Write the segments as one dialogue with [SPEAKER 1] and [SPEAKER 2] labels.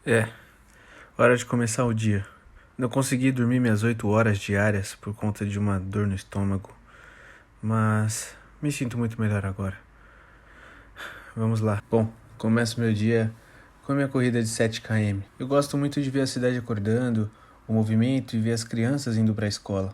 [SPEAKER 1] É, hora de começar o dia. Não consegui dormir minhas 8 horas diárias por conta de uma dor no estômago, mas me sinto muito melhor agora. Vamos lá. Bom, começo meu dia com a minha corrida de 7 km. Eu gosto muito de ver a cidade acordando, o movimento e ver as crianças indo para a escola.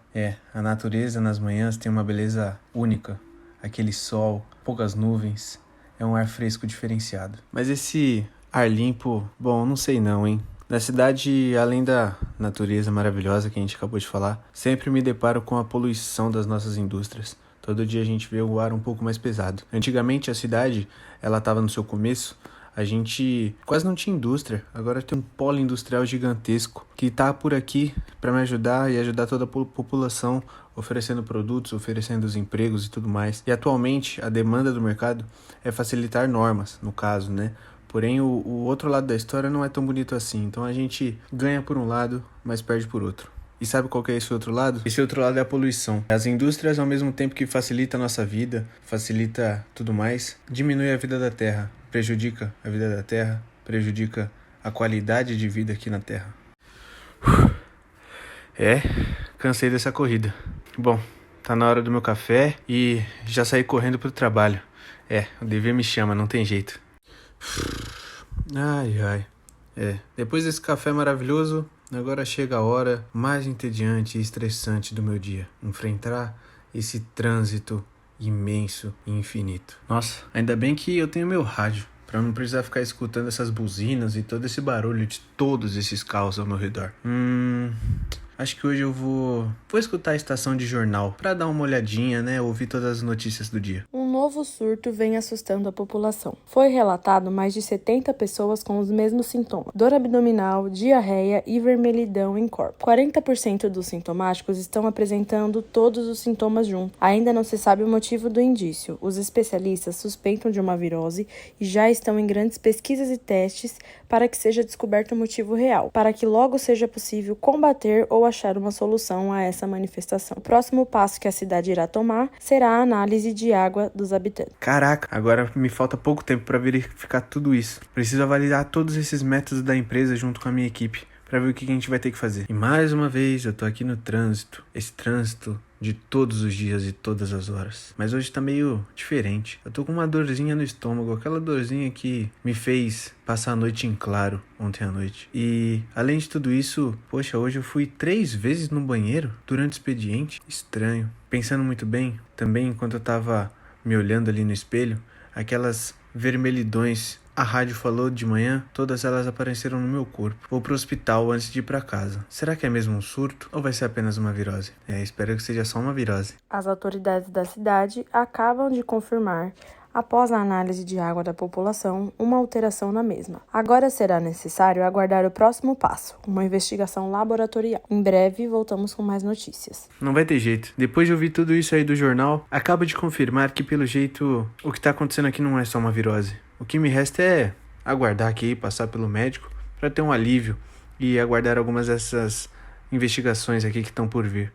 [SPEAKER 1] A natureza nas manhãs tem uma beleza única. Aquele sol, poucas nuvens, é um ar fresco diferenciado. Mas esse ar limpo, bom, não sei não, hein? Na cidade, além da natureza maravilhosa que a gente acabou de falar, sempre me deparo com a poluição das nossas indústrias. Todo dia a gente vê o ar um pouco mais pesado. Antigamente a cidade, ela estava no seu começo, a gente quase não tinha indústria. Agora tem um polo industrial gigantesco que está por aqui para me ajudar e ajudar toda a população, oferecendo produtos, oferecendo os empregos e tudo mais. E atualmente a demanda do mercado é facilitar normas, no caso, né? Porém, o outro lado da história não é tão bonito assim. Então a gente ganha por um lado, mas perde por outro. E sabe qual que é esse outro lado? Esse outro lado é a poluição. As indústrias, ao mesmo tempo que facilita a nossa vida, facilita tudo mais, diminui a vida da Terra, prejudica a vida da Terra, prejudica a qualidade de vida aqui na Terra. Cansei dessa corrida. Bom, tá na hora do meu café e já saí correndo pro trabalho. O dever me chama, não tem jeito. Ai. Depois desse café maravilhoso, agora chega a hora mais entediante e estressante do meu dia. Enfrentar esse trânsito imenso e infinito. Nossa, ainda bem que eu tenho meu rádio, pra não precisar ficar escutando essas buzinas e todo esse barulho de todos esses carros ao meu redor. Acho que hoje eu vou escutar a estação de jornal pra dar uma olhadinha, né? Ouvir todas as notícias do dia.
[SPEAKER 2] Um novo surto vem assustando a população. Foi relatado mais de 70 pessoas com os mesmos sintomas: dor abdominal, diarreia e vermelhidão em corpo. 40% dos sintomáticos estão apresentando todos os sintomas juntos. Ainda não se sabe o motivo do indício. Os especialistas suspeitam de uma virose e já estão em grandes pesquisas e testes para que seja descoberto o motivo real, para que logo seja possível combater ou achar uma solução a essa manifestação. O próximo passo que a cidade irá tomar será a análise de água dos habitantes.
[SPEAKER 1] Caraca, agora me falta pouco tempo para verificar tudo isso. Preciso avaliar todos esses métodos da empresa junto com a minha equipe para ver o que a gente vai ter que fazer. E mais uma vez eu tô aqui no trânsito. Esse trânsito de todos os dias e todas as horas. Mas hoje tá meio diferente. Eu tô com uma dorzinha no estômago, aquela dorzinha que me fez passar a noite em claro ontem à noite. E além de tudo isso, poxa, hoje eu fui 3 vezes no banheiro durante o expediente. Estranho. Pensando muito bem, também enquanto eu tava me olhando ali no espelho, aquelas vermelhidões a rádio falou de manhã, todas elas apareceram no meu corpo. Vou pro hospital antes de ir pra casa. Será que é mesmo um surto ou vai ser apenas uma virose? Espero que seja só uma virose.
[SPEAKER 2] As autoridades da cidade acabam de confirmar, após a análise de água da população, uma alteração na mesma. Agora será necessário aguardar o próximo passo, uma investigação laboratorial. Em breve voltamos com mais notícias.
[SPEAKER 1] Não vai ter jeito. Depois de ouvir tudo isso aí do jornal, acabo de confirmar que pelo jeito o que tá acontecendo aqui não é só uma virose. O que me resta é aguardar aqui, passar pelo médico para ter um alívio e aguardar algumas dessas investigações aqui que estão por vir.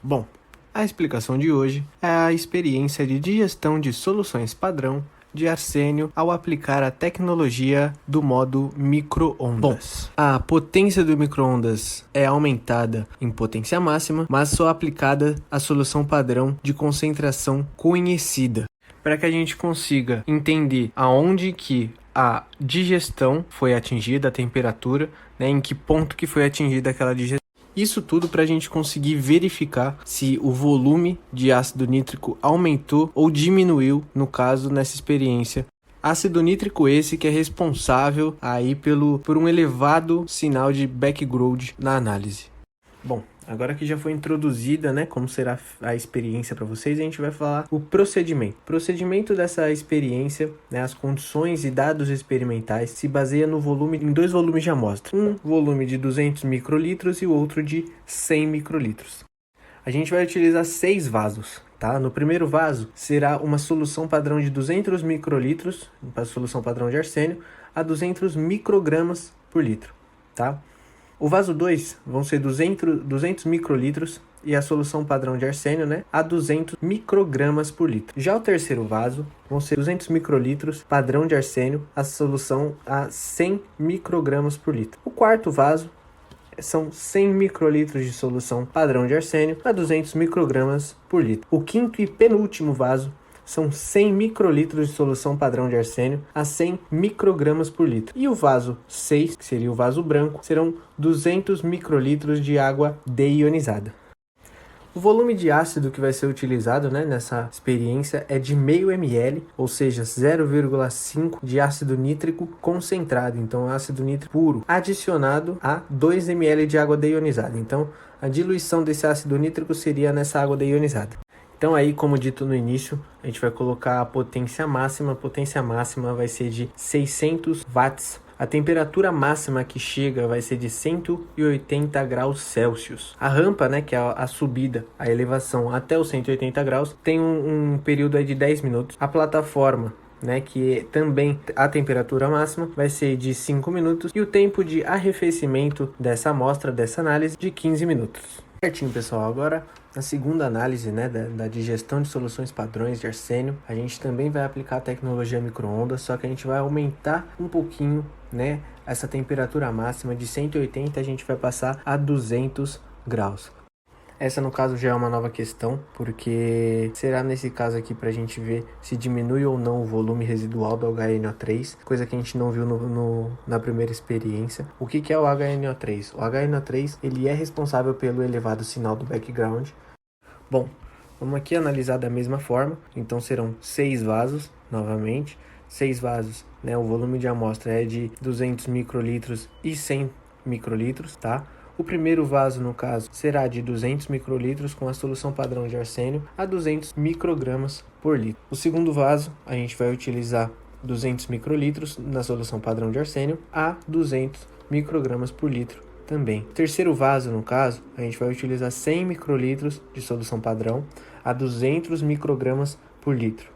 [SPEAKER 1] Bom, a explicação de hoje é a experiência de digestão de soluções padrão de arsênio ao aplicar a tecnologia do modo micro-ondas. A potência do micro-ondas é aumentada em potência máxima, mas só aplicada à solução padrão de concentração conhecida. Para que a gente consiga entender aonde que a digestão foi atingida, a temperatura, né, em que ponto que foi atingida aquela digestão. Isso tudo para a gente conseguir verificar se o volume de ácido nítrico aumentou ou diminuiu, no caso, nessa experiência. Ácido nítrico esse que é responsável aí por um elevado sinal de background na análise. Bom, agora que já foi introduzida, né, como será a experiência para vocês, a gente vai falar o procedimento. O procedimento dessa experiência, né, as condições e dados experimentais se baseia no volume, em 2 volumes de amostra. Um volume de 200 microlitros e o outro de 100 microlitros. A gente vai utilizar 6 vasos, tá? No primeiro vaso será uma solução padrão de 200 microlitros, para solução padrão de arsênio, a 200 microgramas por litro, tá? O vaso 2 vão ser 200 microlitros e a solução padrão de arsênio, né, a 200 microgramas por litro. Já o terceiro vaso vão ser 200 microlitros padrão de arsênio, a solução a 100 microgramas por litro. O quarto vaso são 100 microlitros de solução padrão de arsênio a 200 microgramas por litro. O quinto e penúltimo vaso são 100 microlitros de solução padrão de arsênio a 100 microgramas por litro. E o vaso 6, que seria o vaso branco, serão 200 microlitros de água deionizada. O volume de ácido que vai ser utilizado, né, nessa experiência é de meio ml, ou seja, 0,5 de ácido nítrico concentrado, então ácido nítrico puro, adicionado a 2 ml de água deionizada. Então, a diluição desse ácido nítrico seria nessa água deionizada. Então aí, como dito no início, a gente vai colocar a potência máxima vai ser de 600 watts. A temperatura máxima que chega vai ser de 180 graus Celsius. A rampa, né, que é a subida, a elevação até os 180 graus, tem um período aí de 10 minutos. A plataforma, né, que também a temperatura máxima vai ser de 5 minutos e o tempo de arrefecimento dessa amostra, dessa análise, de 15 minutos. Certinho, pessoal. Agora, na segunda análise, né, da digestão de soluções padrões de arsênio, a gente também vai aplicar a tecnologia micro-ondas, só que a gente vai aumentar um pouquinho, né, essa temperatura máxima de 180, a gente vai passar a 200 graus. Essa, no caso, já é uma nova questão, porque será nesse caso aqui para a gente ver se diminui ou não o volume residual do HNO3, coisa que a gente não viu na primeira experiência. O que é o HNO3? O HNO3 ele é responsável pelo elevado sinal do background. Bom, vamos aqui analisar da mesma forma, então serão 6 vasos, novamente, 6 vasos, né? O volume de amostra é de 200 microlitros e 100 microlitros, tá? O primeiro vaso, no caso, será de 200 microlitros com a solução padrão de arsênio a 200 microgramas por litro. O segundo vaso, a gente vai utilizar 200 microlitros na solução padrão de arsênio a 200 microgramas por litro também. O terceiro vaso, no caso, a gente vai utilizar 100 microlitros de solução padrão a 200 microgramas por litro.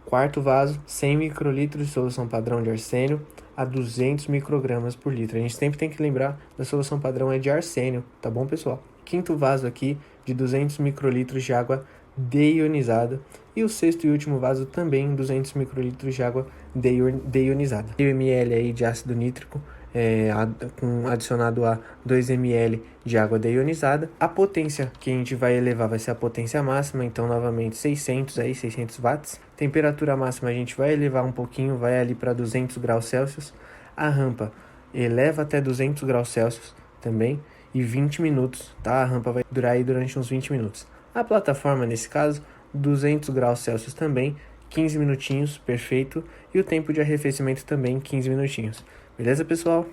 [SPEAKER 1] Quarto vaso, 100 microlitros de solução padrão de arsênio a 200 microgramas por litro. A gente sempre tem que lembrar da solução padrão é de arsênio, tá bom, pessoal? Quinto vaso aqui, de 200 microlitros de água deionizada. E o sexto e último vaso também, 200 microlitros de água deionizada. 1 ml aí de ácido nítrico, adicionado a 2 ml de água deionizada. A potência que a gente vai elevar vai ser a potência máxima, então novamente 600 watts. Temperatura máxima a gente vai elevar um pouquinho, vai ali para 200 graus Celsius. A rampa eleva até 200 graus Celsius também e 20 minutos, tá? A rampa vai durar aí durante uns 20 minutos. A plataforma, nesse caso, 200 graus Celsius também, 15 minutinhos, perfeito. E o tempo de arrefecimento também, 15 minutinhos. Beleza, pessoal?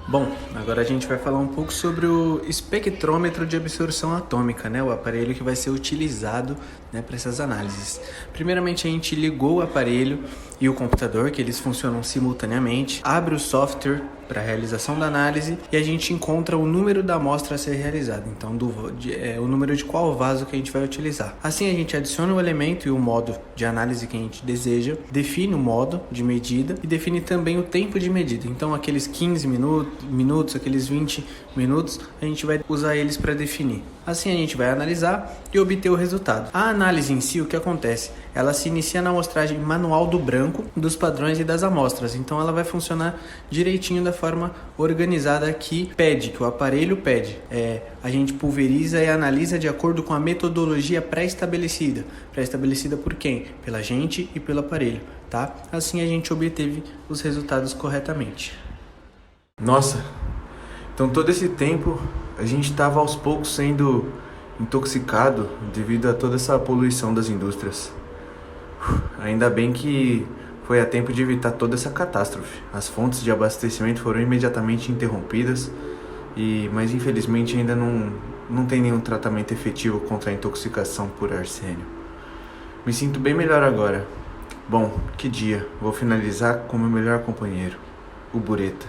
[SPEAKER 1] Bom, agora a gente vai falar um pouco sobre o espectrômetro de absorção atômica, né? O aparelho que vai ser utilizado, né, para essas análises. Primeiramente, a gente ligou o aparelho e o computador, que eles funcionam simultaneamente, abre o software para a realização da análise e a gente encontra o número da amostra a ser realizada, então o número de qual vaso que a gente vai utilizar. Assim a gente adiciona o elemento e o modo de análise que a gente deseja, define o modo de medida e define também o tempo de medida. Então aqueles 15 minutos, aqueles 20 minutos, a gente vai usar eles para definir. Assim a gente vai analisar e obter o resultado. A análise em si, o que acontece? Ela se inicia na amostragem manual do branco, dos padrões e das amostras. Então ela vai funcionar direitinho da forma organizada que o aparelho pede. A gente pulveriza e analisa de acordo com a metodologia pré-estabelecida. Pré-estabelecida por quem? Pela gente e pelo aparelho, tá? Assim a gente obteve os resultados corretamente.
[SPEAKER 3] Nossa, então todo esse tempo a gente estava aos poucos sendo intoxicado devido a toda essa poluição das indústrias. Ainda bem que foi a tempo de evitar toda essa catástrofe. As fontes de abastecimento foram imediatamente interrompidas, mas infelizmente ainda não tem nenhum tratamento efetivo contra a intoxicação por arsênio. Me sinto bem melhor agora. Bom, que dia. Vou finalizar com meu melhor companheiro, o Bureta.